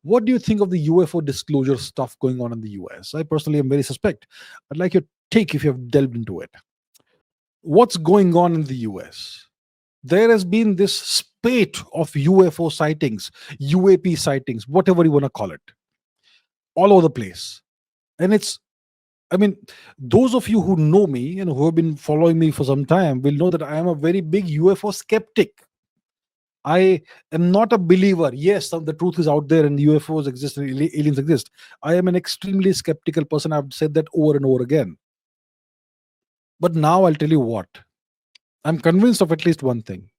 What do you think of the UFO disclosure stuff going on in the US? I personally am very suspect. I'd like your take if you have delved into it. What's going on in the US? There has been this spate of UFO sightings, UAP sightings, whatever you want to call it, all over the place. And it's, I mean, those of you who know me and who have been following me for some time will know that I am a very big UFO skeptic. I am not a believer. Yes, the truth is out there and UFOs exist and aliens exist. I am an extremely skeptical person. I've said that over and over again. But now I'll tell you what. I'm convinced of at least one thing.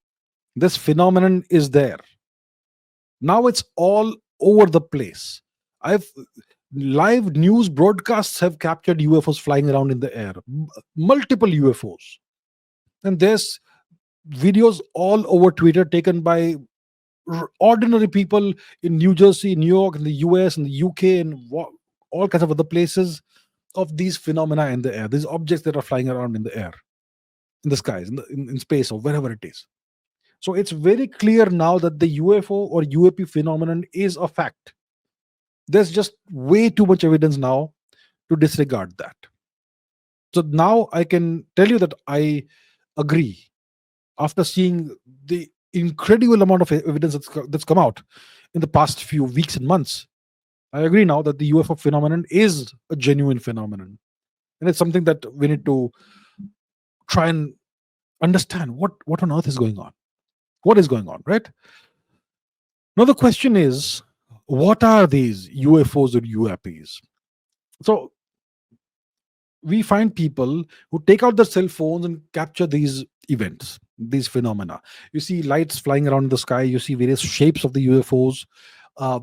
This phenomenon is there. Now it's all over the place. I've Live news broadcasts have captured UFOs flying around in the air, multiple UFOs. And there's videos all over Twitter taken by ordinary people in New Jersey, New York, in the US, and the UK, and all kinds of other places of these phenomena in the air, these objects that are flying around in the air, in the skies, in space, or wherever it is. So it's very clear now that the UFO or UAP phenomenon is a fact. There's just way too much evidence now to disregard that. So now I can tell you that I agree, after seeing the incredible amount of evidence that's come out in the past few weeks and months. I agree now that the UFO phenomenon is a genuine phenomenon, and it's something that we need to try and understand what on earth is going on. What is going on, right? Now the question is, what are these UFOs or UAPs? So we find people who take out their cell phones and capture these events, these phenomena. You see lights flying around in the sky. You see various shapes of the UFOs. Uh,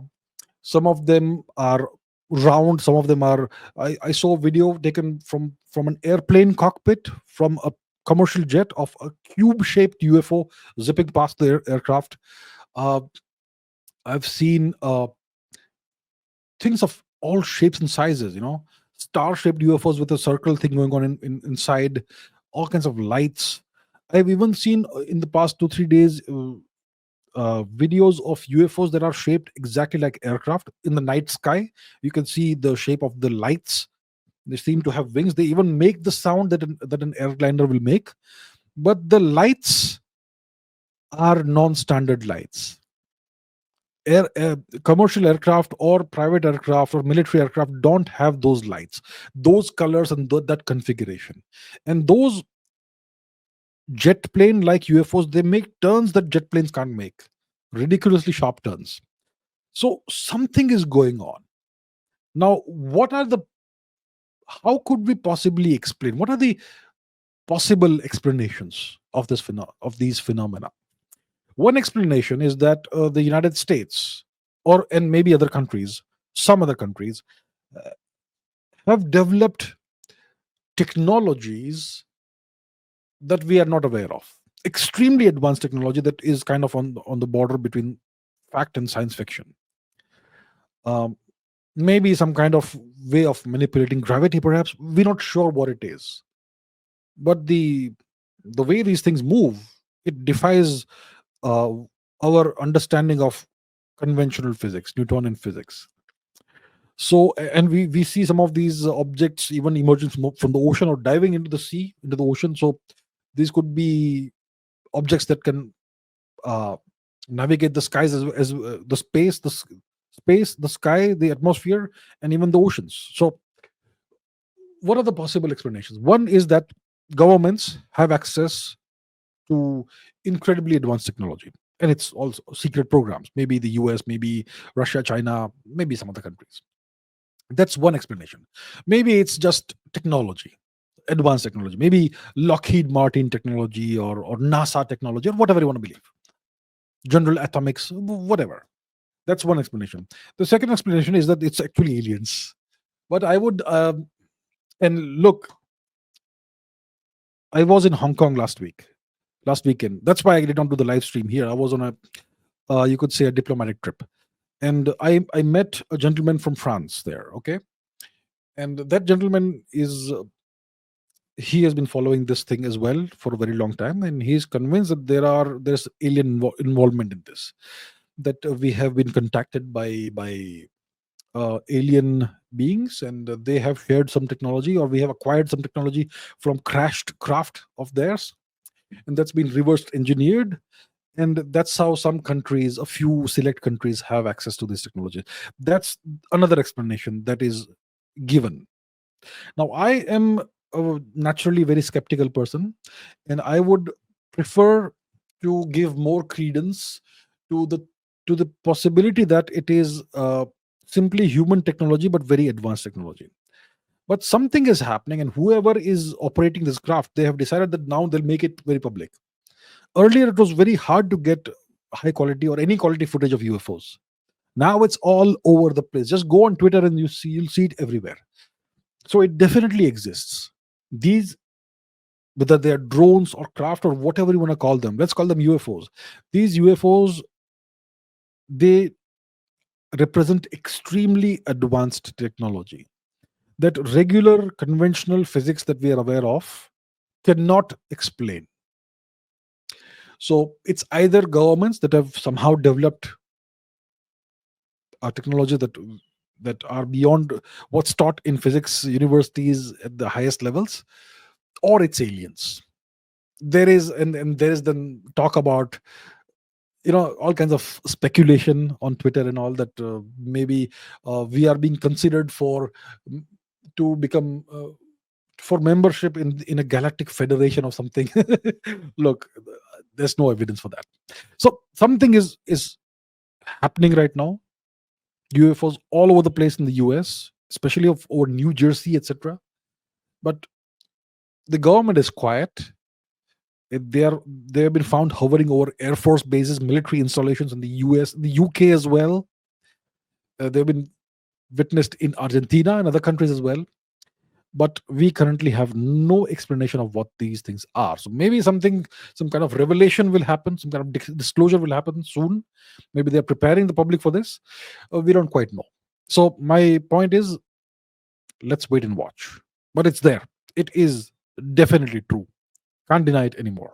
some of them are round. Some of them are. I saw a video taken from an airplane cockpit from a commercial jet of a cube-shaped UFO zipping past the aircraft. Uh, I've seen things of all shapes and sizes. Star-shaped UFOs with a circle thing going on inside. All kinds of lights. I've even seen in the past 2-3 days videos of UFOs that are shaped exactly like aircraft in the night sky. You can see the shape of the lights. They seem to have wings. They even make the sound that an airliner will make. But the lights are non-standard lights. Commercial aircraft or private aircraft or military aircraft don't have those lights, those colors, and that configuration. And those jet plane like UFOs, they make turns that jet planes can't make, ridiculously sharp turns. So something is going on. Now, how could we possibly explain? What are the possible explanations of these phenomena? One explanation is that the United States, and maybe some other countries, uh, have developed technologies that we are not aware of. Extremely advanced technology that is kind of on the border between fact and science fiction. Um, Maybe some kind of way of manipulating gravity, perhaps. We're not sure what it is, but the way these things move, it defies uh, our understanding of conventional physics, Newtonian physics. So, and we see some of these objects even emerging from the ocean or diving into the ocean. So these could be objects that can uh, navigate the skies as the space, the sky, the atmosphere, and even the oceans. So what are the possible explanations? One is that governments have access to incredibly advanced technology, and it's also secret programs. Maybe the US, maybe Russia, China, maybe some other countries. That's one explanation. Maybe it's just technology, advanced technology. Maybe Lockheed Martin technology or NASA technology or whatever you want to believe. General Atomics, whatever. That's one explanation. The second explanation is that it's actually aliens. But I would, and look, I was in Hong Kong last weekend. That's why I did not do the live stream here. I was on you could say, a diplomatic trip. And I met a gentleman from France there, okay? And that gentleman he has been following this thing as well for a very long time, and he's convinced that there's alien involvement in this. that we have been contacted by alien beings, and they have shared some technology, or we have acquired some technology from crashed craft of theirs, and that's been reverse engineered. And that's how some countries, a few select countries, have access to this technology. That's another explanation that is given. Now, I am a naturally very skeptical person, and I would prefer to give more credence to the possibility that it is simply human technology, but very advanced technology. But something is happening, and whoever is operating this craft, they have decided that now they'll make it very public. Earlier, it was very hard to get high quality or any quality footage of UFOs. Now it's all over the place. Just go on Twitter and you'll see it everywhere. So it definitely exists. These, whether they are drones or craft or whatever you want to call them, let's call them UFOs. These UFOs, they represent extremely advanced technology that regular conventional physics that we are aware of cannot explain. So it's either governments that have somehow developed a technology that are beyond what's taught in physics universities at the highest levels, or it's aliens. There is, and there is then talk about, all kinds of speculation on Twitter and all, that maybe we are being considered to become for membership in a galactic federation or something. Look, there's no evidence for that. So something is happening right now. UFOs all over the place in the US, especially over New Jersey, etc. But the government is quiet. They have been found hovering over Air Force bases, military installations in the US, the UK as well. They've been witnessed in Argentina and other countries as well. But we currently have no explanation of what these things are. So maybe some kind of revelation will happen, some kind of disclosure will happen soon. Maybe they're preparing the public for this. We don't quite know. So my point is, let's wait and watch. But it's there. It is definitely true. Can't deny it anymore.